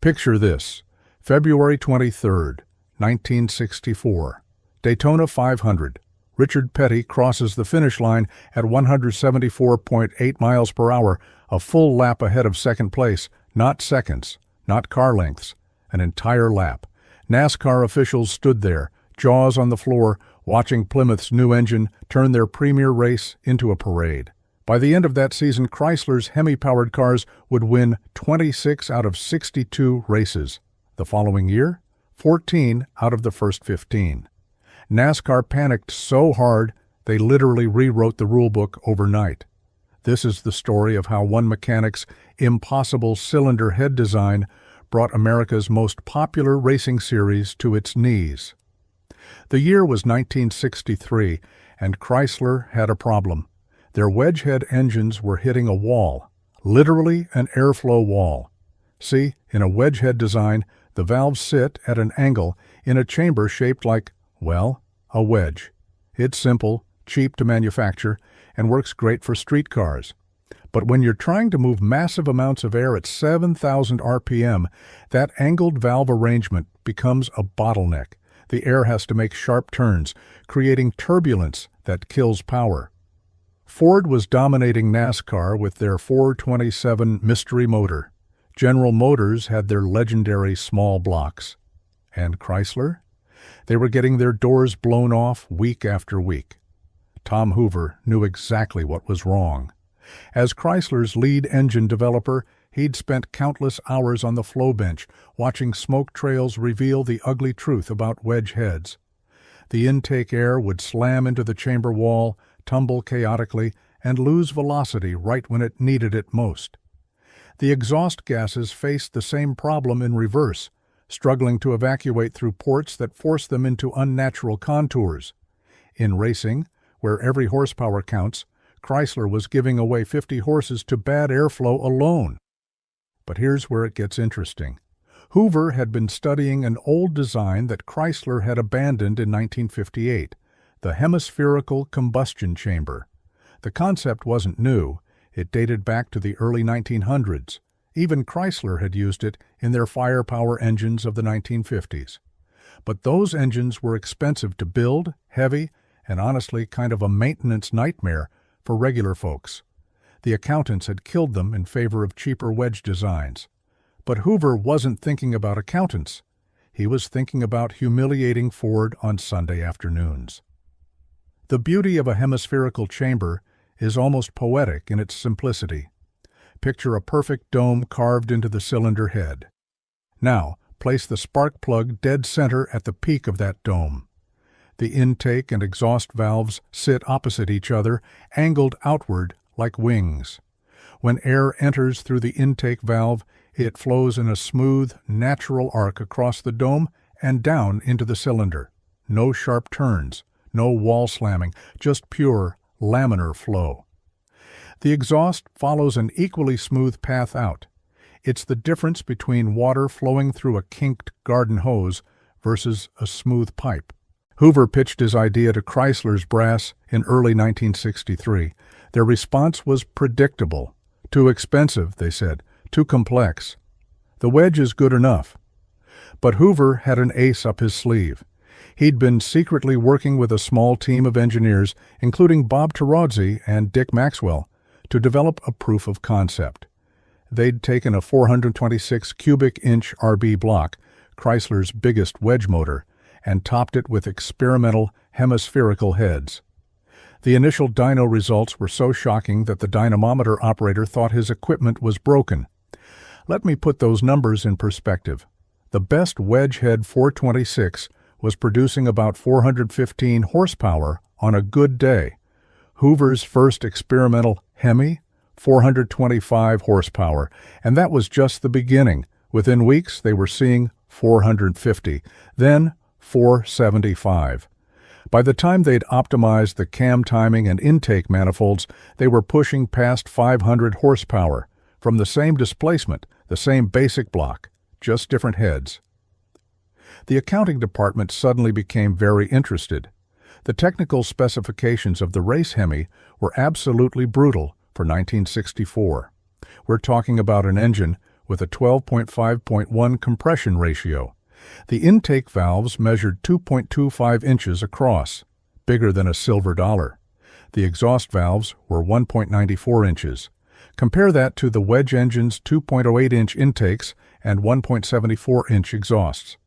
Picture this: February 23rd, 1964. Daytona 500. Richard Petty crosses the finish line at 174.8 miles per hour, a full lap ahead of second place, not seconds, not car lengths, an entire lap. NASCAR officials stood there, jaws on the floor, watching Plymouth's new engine turn their premier race into a parade. By the end of that season, Chrysler's Hemi-powered cars would win 26 out of 62 races. The following year, 14 out of the first 15. NASCAR panicked so hard, they literally rewrote the rulebook overnight. This is the story of how one mechanic's impossible cylinder head design brought America's most popular racing series to its knees. The year was 1963, and Chrysler had a problem. Their wedge head engines were hitting a wall, literally an airflow wall. See, in a wedge head design, the valves sit at an angle in a chamber shaped like, well, a wedge. It's simple, cheap to manufacture, and works great for street cars. But when you're trying to move massive amounts of air at 7,000 RPM, that angled valve arrangement becomes a bottleneck. The air has to make sharp turns, creating turbulence that kills power. Ford was dominating NASCAR with their 427 mystery motor. General Motors had their legendary small blocks. And Chrysler? They were getting their doors blown off week after week. Tom Hoover knew exactly what was wrong. As Chrysler's lead engine developer, he'd spent countless hours on the flow bench, watching smoke trails reveal the ugly truth about wedge heads. The intake air would slam into the chamber wall, tumble chaotically, and lose velocity right when it needed it most. The exhaust gases faced the same problem in reverse, struggling to evacuate through ports that forced them into unnatural contours. In racing, where every horsepower counts, Chrysler was giving away 50 horses to bad airflow alone. But here's where it gets interesting. Hoover had been studying an old design that Chrysler had abandoned in 1958, the hemispherical combustion chamber. The concept wasn't new. It dated back to the early 1900s. Even Chrysler had used it in their firepower engines of the 1950s. But those engines were expensive to build, heavy, and honestly kind of a maintenance nightmare for regular folks. The accountants had killed them in favor of cheaper wedge designs. But Hoover wasn't thinking about accountants. He was thinking about humiliating Ford on Sunday afternoons. The beauty of a hemispherical chamber is almost poetic in its simplicity. Picture a perfect dome carved into the cylinder head. Now, place the spark plug dead center at the peak of that dome. The intake and exhaust valves sit opposite each other, angled outward like wings. When air enters through the intake valve, it flows in a smooth, natural arc across the dome and down into the cylinder. No sharp turns, no wall slamming, just pure, laminar flow. The exhaust follows an equally smooth path out. It's the difference between water flowing through a kinked garden hose versus a smooth pipe. Hoover pitched his idea to Chrysler's brass in early 1963. Their response was predictable. Too expensive, they said. Too complex. The wedge is good enough. But Hoover had an ace up his sleeve. He'd been secretly working with a small team of engineers, including Bob Tarazzi and Dick Maxwell, to develop a proof of concept. They'd taken a 426 cubic inch RB block, Chrysler's biggest wedge motor, and topped it with experimental hemispherical heads. The initial dyno results were so shocking that the dynamometer operator thought his equipment was broken. Let me put those numbers in perspective. The best wedge head 426 was producing about 415 horsepower on a good day. Hoover's first experimental Hemi, 425 horsepower, and that was just the beginning. Within weeks, they were seeing 450, then 475. By the time they'd optimized the cam timing and intake manifolds, they were pushing past 500 horsepower, from the same displacement, the same basic block, just different heads. The accounting department suddenly became very interested. The technical specifications of the race Hemi were absolutely brutal for 1964. We're talking about an engine with a 12.5.1 compression ratio. The intake valves measured 2.25 inches across, bigger than a silver dollar. The exhaust valves were 1.94 inches. Compare that to the wedge engine's 2.08-inch intakes and 1.74-inch exhausts.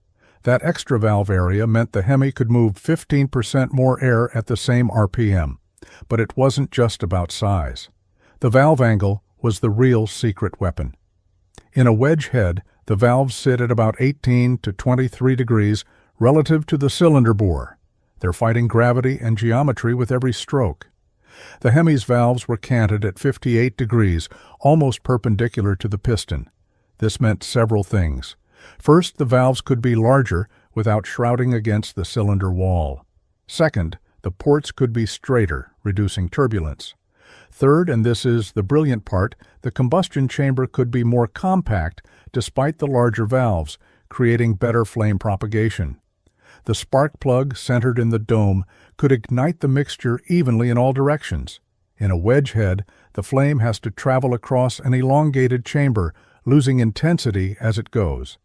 That extra valve area meant the Hemi could move 15% more air at the same RPM. But it wasn't just about size. The valve angle was the real secret weapon. In a wedge head, the valves sit at about 18 to 23 degrees relative to the cylinder bore. They're fighting gravity and geometry with every stroke. The Hemi's valves were canted at 58 degrees, almost perpendicular to the piston. This meant several things. First, the valves could be larger without shrouding against the cylinder wall. Second, the ports could be straighter, reducing turbulence. Third, and this is the brilliant part, the combustion chamber could be more compact despite the larger valves, creating better flame propagation. The spark plug centered in the dome could ignite the mixture evenly in all directions. In a wedge head, the flame has to travel across an elongated chamber, losing intensity as it goes.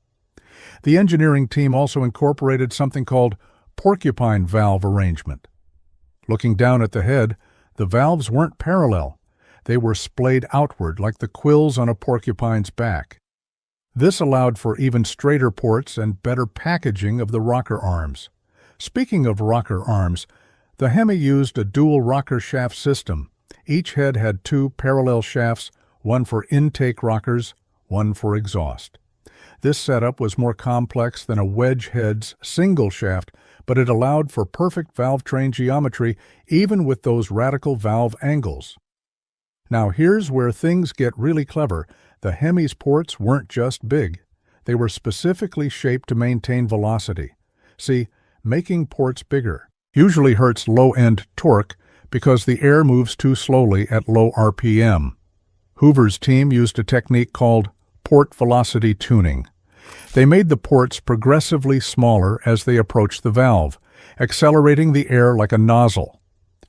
The engineering team also incorporated something called porcupine valve arrangement. Looking down at the head, the valves weren't parallel. They were splayed outward like the quills on a porcupine's back. This allowed for even straighter ports and better packaging of the rocker arms. Speaking of rocker arms, the Hemi used a dual rocker shaft system. Each head had two parallel shafts, one for intake rockers, one for exhaust. This setup was more complex than a wedge head's single shaft, but it allowed for perfect valve train geometry even with those radical valve angles. Now here's where things get really clever. The Hemi's ports weren't just big. They were specifically shaped to maintain velocity. See, making ports bigger usually hurts low-end torque because the air moves too slowly at low RPM. Hoover's team used a technique called port velocity tuning. They made the ports progressively smaller as they approached the valve, accelerating the air like a nozzle.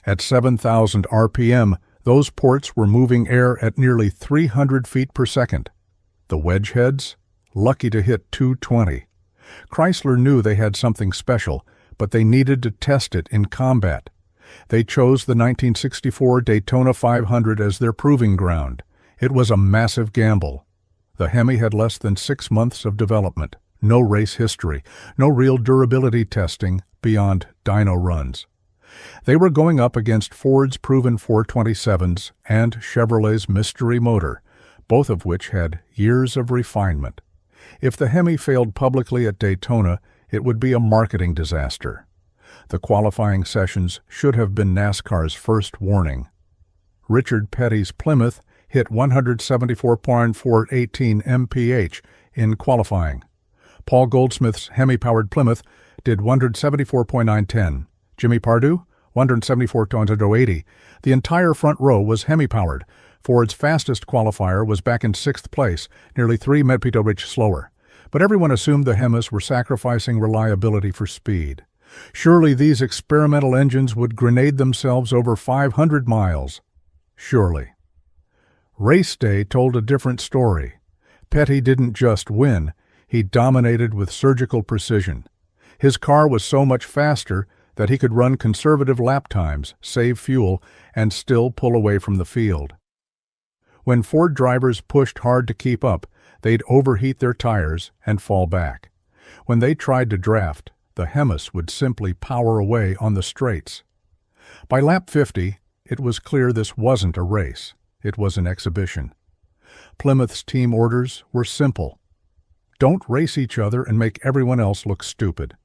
At 7,000 RPM, those ports were moving air at nearly 300 feet per second. The wedge heads? Lucky to hit 220. Chrysler knew they had something special, but they needed to test it in combat. They chose the 1964 Daytona 500 as their proving ground. It was a massive gamble. The Hemi had less than 6 months of development, no race history, no real durability testing beyond dyno runs. They were going up against Ford's proven 427s and Chevrolet's mystery motor, both of which had years of refinement. If the Hemi failed publicly at Daytona, it would be a marketing disaster. The qualifying sessions should have been NASCAR's first warning. Richard Petty's Plymouth hit 174.418 mph in qualifying. Paul Goldsmith's Hemi-powered Plymouth did 174.910. Jimmy Pardue, 174.080. The entire front row was Hemi-powered. Ford's fastest qualifier was back in 6th place, nearly 3 mph slower. But everyone assumed the Hemis were sacrificing reliability for speed. Surely these experimental engines would grenade themselves over 500 miles. Surely. Race day told a different story. Petty didn't just win, he dominated with surgical precision. His car was so much faster that he could run conservative lap times, save fuel, and still pull away from the field. When Ford drivers pushed hard to keep up, they'd overheat their tires and fall back. When they tried to draft, the Hemis would simply power away on the straights. By lap 50, it was clear this wasn't a race. It was an exhibition. Plymouth's team orders were simple. Don't race each other and make everyone else look stupid.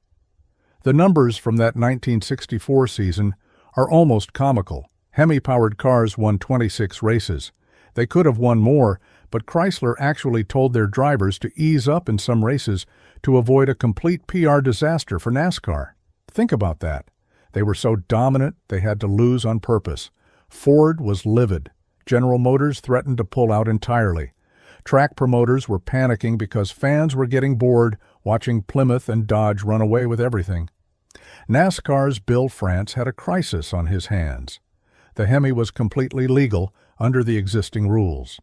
The numbers from that 1964 season are almost comical. Hemi-powered cars won 26 races. They could have won more, but Chrysler actually told their drivers to ease up in some races to avoid a complete PR disaster for NASCAR. Think about that. They were so dominant they had to lose on purpose. Ford was livid. General Motors threatened to pull out entirely. Track promoters were panicking because fans were getting bored watching Plymouth and Dodge run away with everything. NASCAR's Bill France had a crisis on his hands. The Hemi was completely legal under the existing rules.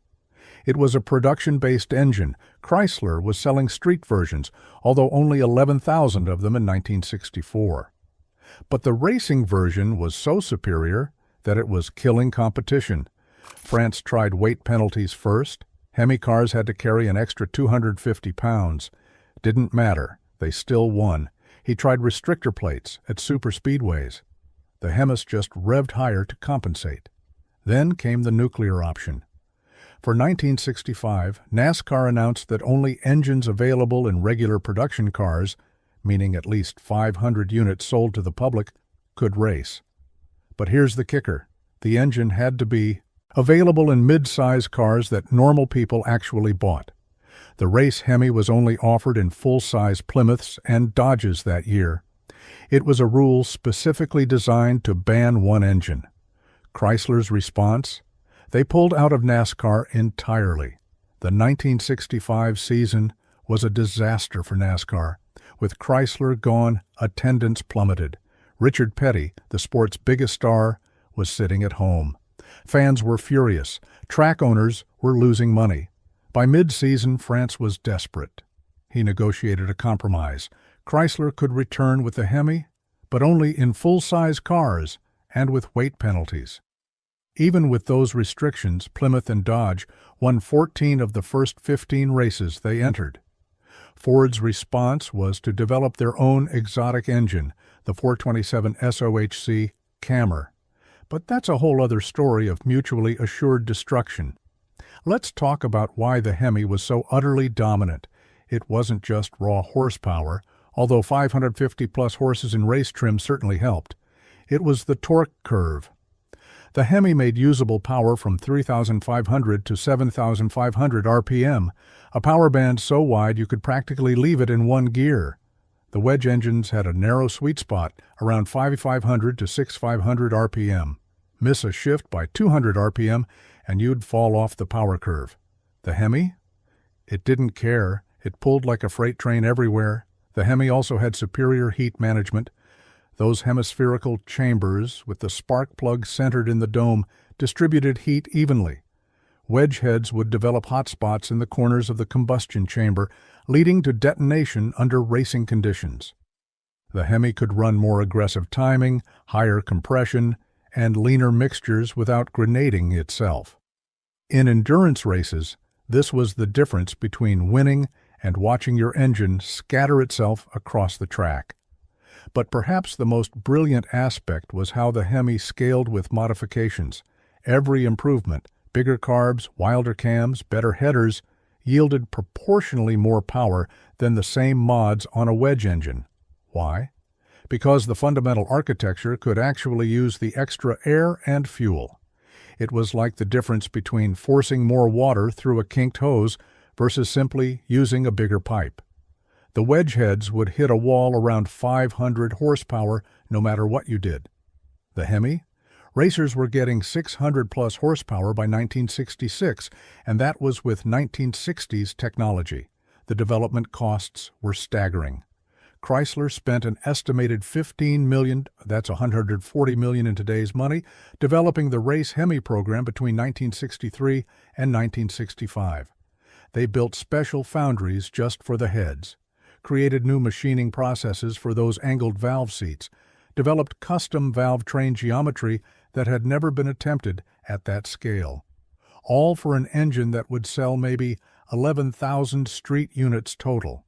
It was a production-based engine. Chrysler was selling street versions, although only 11,000 of them in 1964. But the racing version was so superior that it was killing competition. France tried weight penalties first. Hemi cars had to carry an extra 250 pounds. Didn't matter. They still won. He tried restrictor plates at super speedways. The Hemis just revved higher to compensate. Then came the nuclear option. For 1965, NASCAR announced that only engines available in regular production cars, meaning at least 500 units sold to the public, could race. But here's the kicker. The engine had to be available in mid-size cars that normal people actually bought. The race Hemi was only offered in full-size Plymouths and Dodges that year. It was a rule specifically designed to ban one engine. Chrysler's response? They pulled out of NASCAR entirely. The 1965 season was a disaster for NASCAR. With Chrysler gone, attendance plummeted. Richard Petty, the sport's biggest star, was sitting at home. Fans were furious. Track owners were losing money. By mid-season, France was desperate. He negotiated a compromise. Chrysler could return with the Hemi, but only in full-size cars and with weight penalties. Even with those restrictions, Plymouth and Dodge won 14 of the first 15 races they entered. Ford's response was to develop their own exotic engine, the 427 SOHC Cammer. But that's a whole other story of mutually assured destruction. Let's talk about why the Hemi was so utterly dominant. It wasn't just raw horsepower, although 550-plus horses in race trim certainly helped. It was the torque curve. The Hemi made usable power from 3,500 to 7,500 RPM, a power band so wide you could practically leave it in one gear. The wedge engines had a narrow sweet spot, around 5,500 to 6,500 RPM. Miss a shift by 200 RPM, and you'd fall off the power curve. The Hemi? It didn't care. It pulled like a freight train everywhere. The Hemi also had superior heat management. Those hemispherical chambers, with the spark plug centered in the dome, distributed heat evenly. Wedge heads would develop hot spots in the corners of the combustion chamber, leading to detonation under racing conditions. The Hemi could run more aggressive timing, higher compression, and leaner mixtures without grenading itself. In endurance races, this was the difference between winning and watching your engine scatter itself across the track. But perhaps the most brilliant aspect was how the Hemi scaled with modifications. Every improvement, bigger carbs, wilder cams, better headers, yielded proportionally more power than the same mods on a wedge engine. Why? Because the fundamental architecture could actually use the extra air and fuel. It was like the difference between forcing more water through a kinked hose versus simply using a bigger pipe. The wedge heads would hit a wall around 500 horsepower no matter what you did. The Hemi? Racers were getting 600-plus horsepower by 1966, and that was with 1960s technology. The development costs were staggering. Chrysler spent an estimated $15 million, that's $140 million in today's money, developing the race Hemi program between 1963 and 1965. They built special foundries just for the heads, created new machining processes for those angled valve seats, developed custom valve train geometry that had never been attempted at that scale, all for an engine that would sell maybe 11,000 street units total.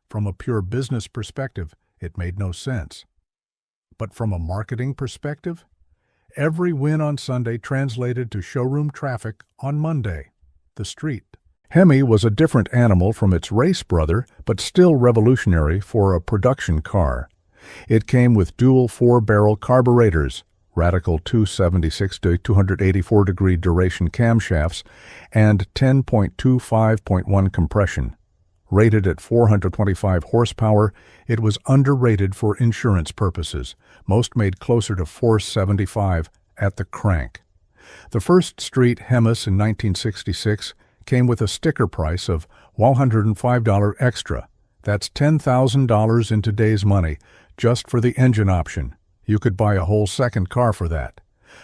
From a pure business perspective, it made no sense. But from a marketing perspective, every win on Sunday translated to showroom traffic on Monday, the street. Hemi was a different animal from its race brother, but still revolutionary for a production car. It came with dual 4-barrel carburetors, radical 276 to 284 degree duration camshafts, and 10.25.1 compression. Rated at 425 horsepower, it was underrated for insurance purposes. Most made closer to 475 at the crank. The first street Hemis in 1966 came with a sticker price of $105 extra. That's $10,000 in today's money, just for the engine option. You could buy a whole second car for that.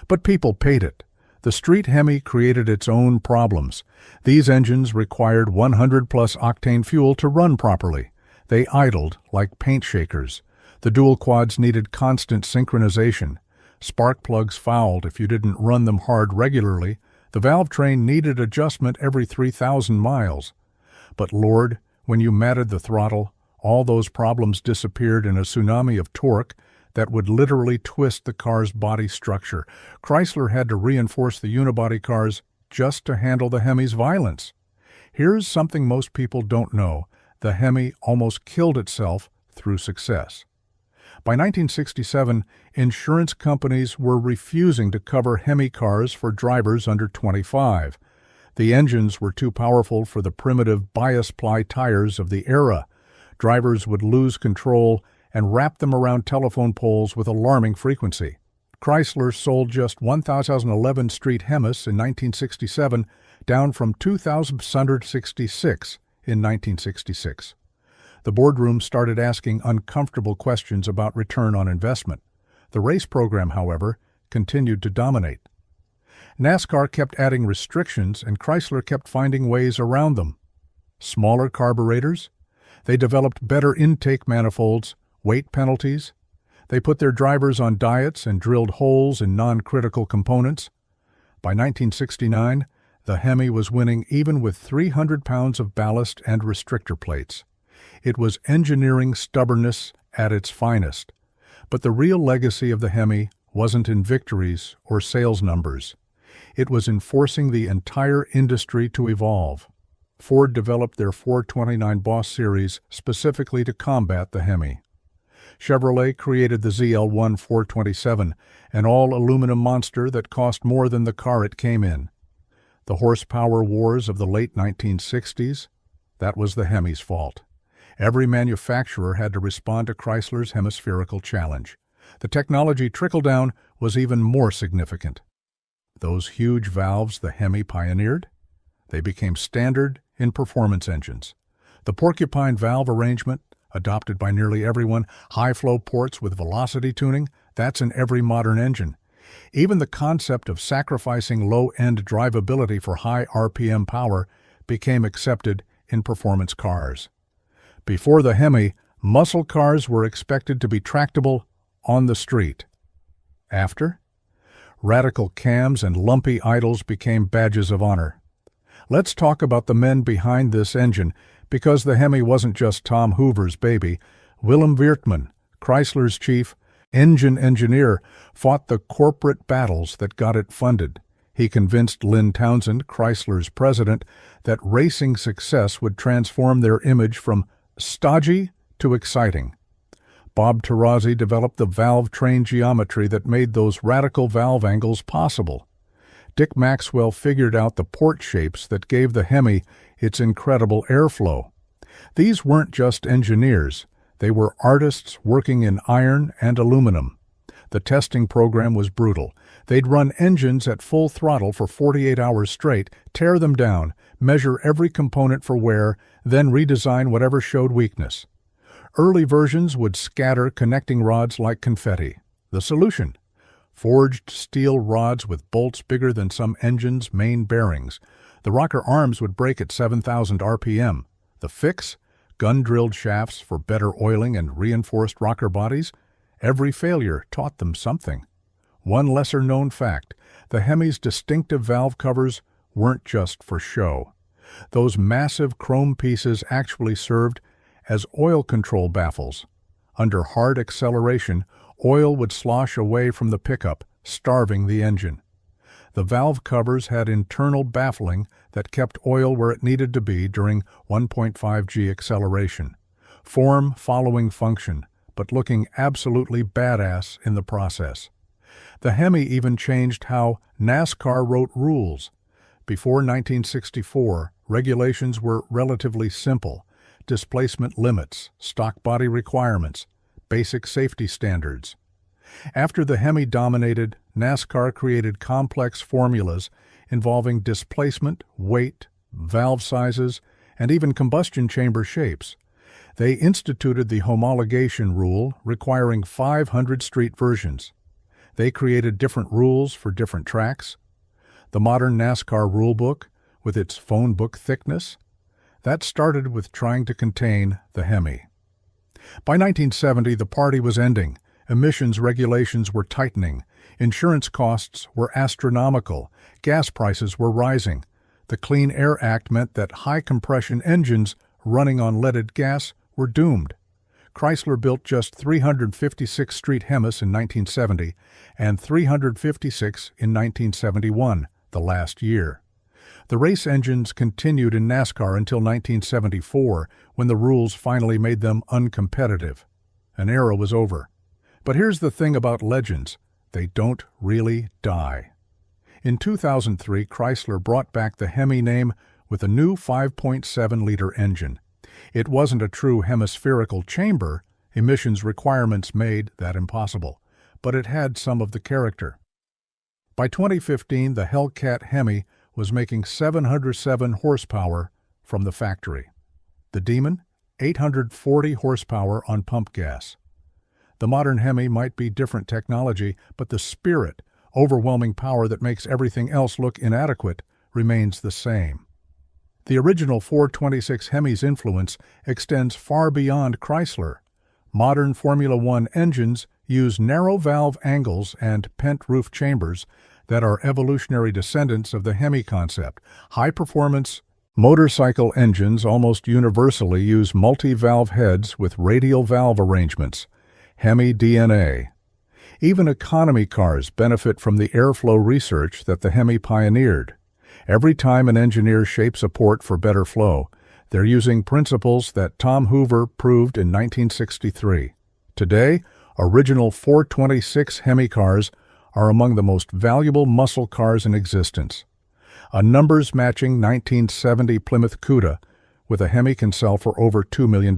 But people paid it. The street Hemi created its own problems. These engines required 100-plus octane fuel to run properly. They idled like paint shakers. The dual quads needed constant synchronization. Spark plugs fouled if you didn't run them hard regularly. The valve train needed adjustment every 3,000 miles. But Lord, when you matted the throttle, all those problems disappeared in a tsunami of torque that would literally twist the car's body structure. Chrysler had to reinforce the unibody cars just to handle the Hemi's violence. Here's something most people don't know. The Hemi almost killed itself through success. By 1967, insurance companies were refusing to cover Hemi cars for drivers under 25. The engines were too powerful for the primitive bias-ply tires of the era. Drivers would lose control and wrap them around telephone poles with alarming frequency. Chrysler sold just 1,011 street Hemis in 1967, down from 2,666 in 1966. The boardroom started asking uncomfortable questions about return on investment. The race program, however, continued to dominate. NASCAR kept adding restrictions, and Chrysler kept finding ways around them. Smaller carburetors? They developed better intake manifolds, weight penalties. They put their drivers on diets and drilled holes in non-critical components. By 1969, the Hemi was winning even with 300 pounds of ballast and restrictor plates. It was engineering stubbornness at its finest. But the real legacy of the Hemi wasn't in victories or sales numbers. It was in forcing the entire industry to evolve. Ford developed their 429 Boss series specifically to combat the Hemi. Chevrolet created the ZL1 427, an all-aluminum monster that cost more than the car it came in. The horsepower wars of the late 1960s, that was the Hemi's fault. Every manufacturer had to respond to Chrysler's hemispherical challenge. The technology trickle-down was even more significant. Those huge valves the Hemi pioneered? They became standard in performance engines. The porcupine valve arrangement, adopted by nearly everyone, high-flow ports with velocity tuning, that's in every modern engine. Even the concept of sacrificing low-end drivability for high RPM power became accepted in performance cars. Before the Hemi, muscle cars were expected to be tractable on the street. After, radical cams and lumpy idles became badges of honor. Let's talk about the men behind this engine, because the Hemi wasn't just Tom Hoover's baby. Willem Weertman, Chrysler's chief engine engineer, fought the corporate battles that got it funded. He convinced Lynn Townsend, Chrysler's president, that racing success would transform their image from stodgy to exciting. Bob Tarazzi developed the valve train geometry that made those radical valve angles possible. Dick Maxwell figured out the port shapes that gave the Hemi its incredible airflow. These weren't just engineers. They were artists working in iron and aluminum. The testing program was brutal. They'd run engines at full throttle for 48 hours straight, tear them down, measure every component for wear, then redesign whatever showed weakness. Early versions would scatter connecting rods like confetti. The solution? Forged steel rods with bolts bigger than some engines' main bearings. The rocker arms would break at 7,000 RPM. The fix? Gun-drilled shafts for better oiling and reinforced rocker bodies. Every failure taught them something. One lesser-known fact, the Hemi's distinctive valve covers weren't just for show. Those massive chrome pieces actually served as oil control baffles. Under hard acceleration, oil would slosh away from the pickup, starving the engine. The valve covers had internal baffling that kept oil where it needed to be during 1.5 G acceleration. Form following function, but looking absolutely badass in the process. The Hemi even changed how NASCAR wrote rules. Before 1964, regulations were relatively simple. Displacement limits, stock body requirements, basic safety standards. After the Hemi dominated, NASCAR created complex formulas involving displacement, weight, valve sizes, and even combustion chamber shapes. They instituted the homologation rule, requiring 500 street versions. They created different rules for different tracks. The modern NASCAR rulebook, with its phone book thickness, that started with trying to contain the Hemi. By 1970, the party was ending. Emissions regulations were tightening. Insurance costs were astronomical. Gas prices were rising. The Clean Air Act meant that high-compression engines running on leaded gas were doomed. Chrysler built just 356 street Hemis in 1970 and 356 in 1971, the last year. The race engines continued in NASCAR until 1974, when the rules finally made them uncompetitive. An era was over. But here's the thing about legends: they don't really die. In 2003, Chrysler brought back the Hemi name with a new 5.7-liter engine. It wasn't a true hemispherical chamber. Emissions requirements made that impossible, but it had some of the character. By 2015, the Hellcat Hemi was making 707 horsepower from the factory. The Demon, 840 horsepower on pump gas. The modern Hemi might be different technology, but the spirit, overwhelming power that makes everything else look inadequate, remains the same. The original 426 Hemi's influence extends far beyond Chrysler. Modern Formula One engines use narrow valve angles and pent roof chambers that are evolutionary descendants of the Hemi concept. High-performance motorcycle engines almost universally use multi-valve heads with radial valve arrangements. Hemi DNA. Even economy cars benefit from the airflow research that the Hemi pioneered. Every time an engineer shapes a port for better flow, they're using principles that Tom Hoover proved in 1963. Today, original 426 Hemi cars are among the most valuable muscle cars in existence. A numbers-matching 1970 Plymouth Cuda with a Hemi can sell for over $2 million.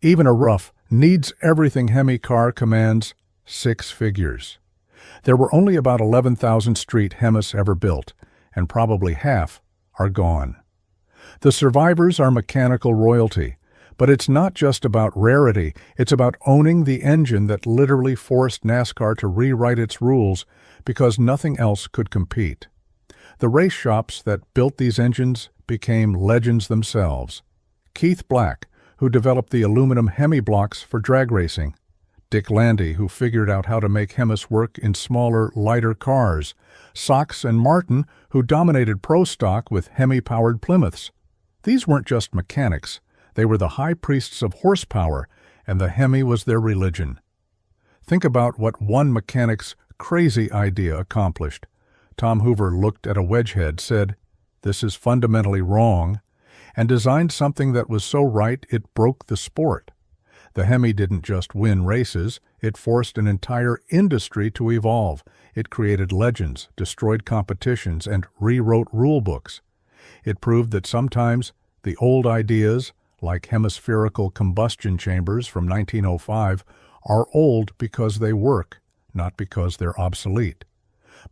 Even a rough, needs-everything Hemi car commands 6 figures. There were only about 11,000 street Hemis ever built, and probably half are gone. The survivors are mechanical royalty, but it's not just about rarity, it's about owning the engine that literally forced NASCAR to rewrite its rules because nothing else could compete. The race shops that built these engines became legends themselves. Keith Black, who developed the aluminum Hemi blocks for drag racing. Dick Landy, who figured out how to make Hemis work in smaller, lighter cars. Sox and Martin, who dominated pro stock with Hemi-powered Plymouths. These weren't just mechanics. They were the high priests of horsepower, and the Hemi was their religion. Think about what one mechanic's crazy idea accomplished. Tom Hoover looked at a wedge head, said, "This is fundamentally wrong," and designed something that was so right it broke the sport. The Hemi didn't just win races, it forced an entire industry to evolve. It created legends, destroyed competitions, and rewrote rule books. It proved that sometimes the old ideas, like hemispherical combustion chambers from 1905, are old because they work, not because they're obsolete.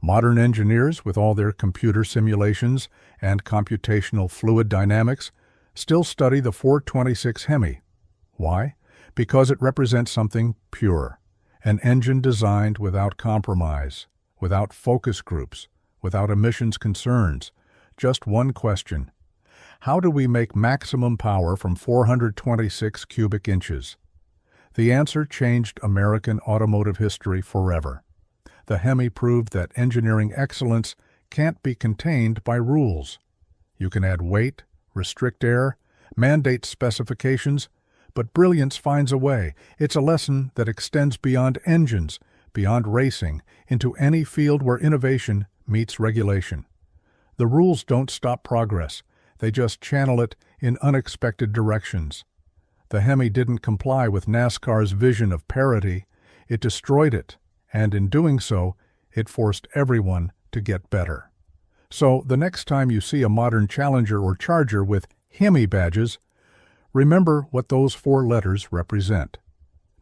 Modern engineers, with all their computer simulations and computational fluid dynamics, still study the 426 Hemi. Why? Because it represents something pure, an engine designed without compromise, without focus groups, without emissions concerns. Just one question: how do we make maximum power from 426 cubic inches? The answer changed American automotive history forever. The Hemi proved that engineering excellence can't be contained by rules. You can add weight, restrict air, mandate specifications, but brilliance finds a way. It's a lesson that extends beyond engines, beyond racing, into any field where innovation meets regulation. The rules don't stop progress. They just channel it in unexpected directions. The Hemi didn't comply with NASCAR's vision of parity. It destroyed it, and in doing so, it forced everyone to get better. So the next time you see a modern Challenger or Charger with Hemi badges, remember what those 4 letters represent.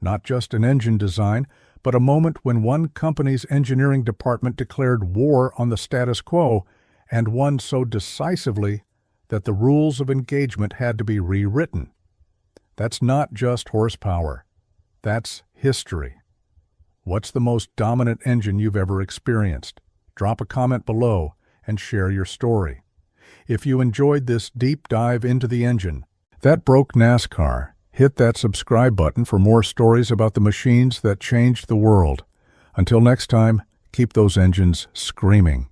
Not just an engine design, but a moment when one company's engineering department declared war on the status quo, and won so decisively that the rules of engagement had to be rewritten. That's not just horsepower. That's history. What's the most dominant engine you've ever experienced? Drop a comment below, and share your story. If you enjoyed this deep dive into the engine that broke NASCAR, hit that subscribe button for more stories about the machines that changed the world. Until next time, keep those engines screaming.